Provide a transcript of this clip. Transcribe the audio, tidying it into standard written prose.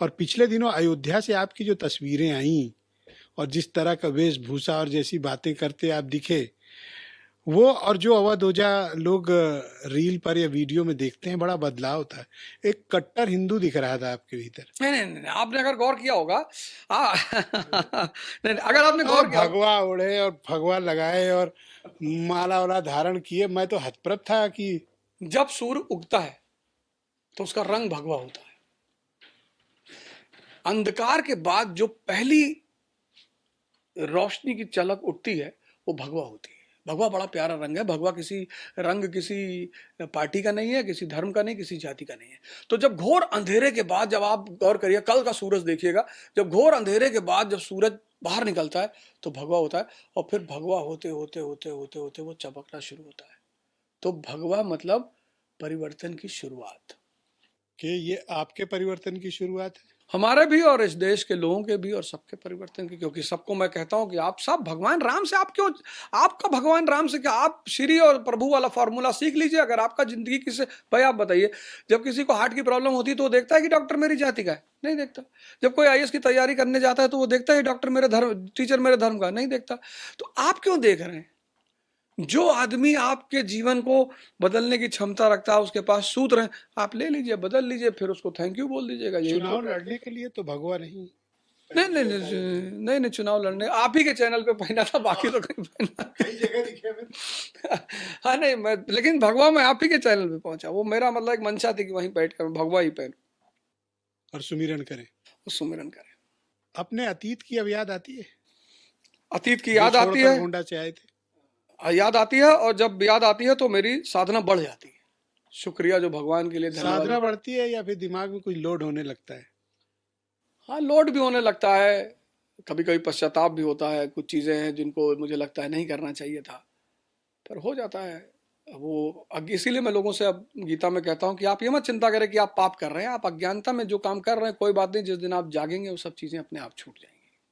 और पिछले दिनों अयोध्या से आपकी जो तस्वीरें आई और जिस तरह का वेशभूषा और जैसी बातें करते आप दिखे, वो और जो अवध ओझा लोग रील पर या वीडियो में देखते हैं, बड़ा बदलाव था। एक कट्टर हिंदू दिख रहा था आपके भीतर। नहीं नहीं नहीं, आपने अगर गौर किया होगा नहीं, अगर आपने गौर किया भगवा ओढ़े और भगवा लगाए और माला वाला धारण किए, मैं तो हतप्रभ था कि जब सूर्य उगता है तो उसका रंग भगवा होता है। अंधकार के बाद जो पहली रोशनी की चलक उठती है वो भगवा होती है। भगवा बड़ा प्यारा रंग है। भगवा किसी पार्टी का नहीं है, किसी धर्म का नहीं, किसी जाति का नहीं है। तो जब घोर अंधेरे के बाद, जब आप गौर करिए, कल का सूरज देखिएगा, जब घोर अंधेरे के बाद जब सूरज बाहर निकलता है तो भगवा होता है, और फिर भगवा होते होते होते होते होते वो चमकना शुरू होता है। तो भगवा मतलब परिवर्तन की शुरुआत। कि ये आपके परिवर्तन की शुरुआत है, हमारे भी और इस देश के लोगों के भी और सबके परिवर्तन की। क्योंकि सबको मैं कहता हूं कि आप सब भगवान राम से, आप क्यों, आपका भगवान राम से क्या, आप श्री और प्रभु वाला फॉर्मूला सीख लीजिए। अगर आपका जिंदगी किसी, भाई आप बताइए, जब किसी को हार्ट की प्रॉब्लम होती है तो वो देखता है कि डॉक्टर मेरी जाति का है? नहीं देखता। जब कोई आईएएस की तैयारी करने जाता है तो वो देखता है डॉक्टर मेरे धर्म, टीचर मेरे धर्म का? नहीं देखता। तो आप क्यों देख रहे हैं? जो आदमी आपके जीवन को बदलने की क्षमता रखता है, उसके पास सूत्र है, आप ले लीजिए, बदल लीजिए, फिर उसको थैंक यू बोल दीजिएगा। यही चुनाव लड़ने के लिए तो भगवा नहीं। नहीं नहीं नहीं नहीं, चुनाव लड़ने आप ही के चैनल पे पहना था, बाकी तो कहीं पहना। कई जगह दिखे मैं। हाँ नहीं, मैं लेकिन भगवा मैं आप ही के चैनल पे पहुंचा। वो मेरा मतलब एक मंशा थी कि वहीं बैठ कर भगवा ही पहनूं और सुमिरन करें, और सुमिरन करें। अपने अतीत की अब याद आती है? अतीत की याद आती है, गोंडा से आए थे, याद आती है, और जब याद आती है तो मेरी साधना बढ़ जाती है। शुक्रिया जो भगवान के लिए, साधना बढ़ती है या फिर दिमाग में कुछ लोड होने लगता है? हाँ, लोड भी होने लगता है, कभी कभी पश्चाताप भी होता है। कुछ चीज़ें हैं जिनको मुझे लगता है नहीं करना चाहिए था, पर हो जाता है वो। इसीलिए मैं लोगों से अब गीता में कहता हूँ कि आप ये मत चिंता करें कि आप पाप कर रहे हैं, आप अज्ञानता में जो काम कर रहे हैं, कोई बात नहीं, जिस दिन आप जागेंगे वो सब चीज़ें अपने आप छूट जाएंगी।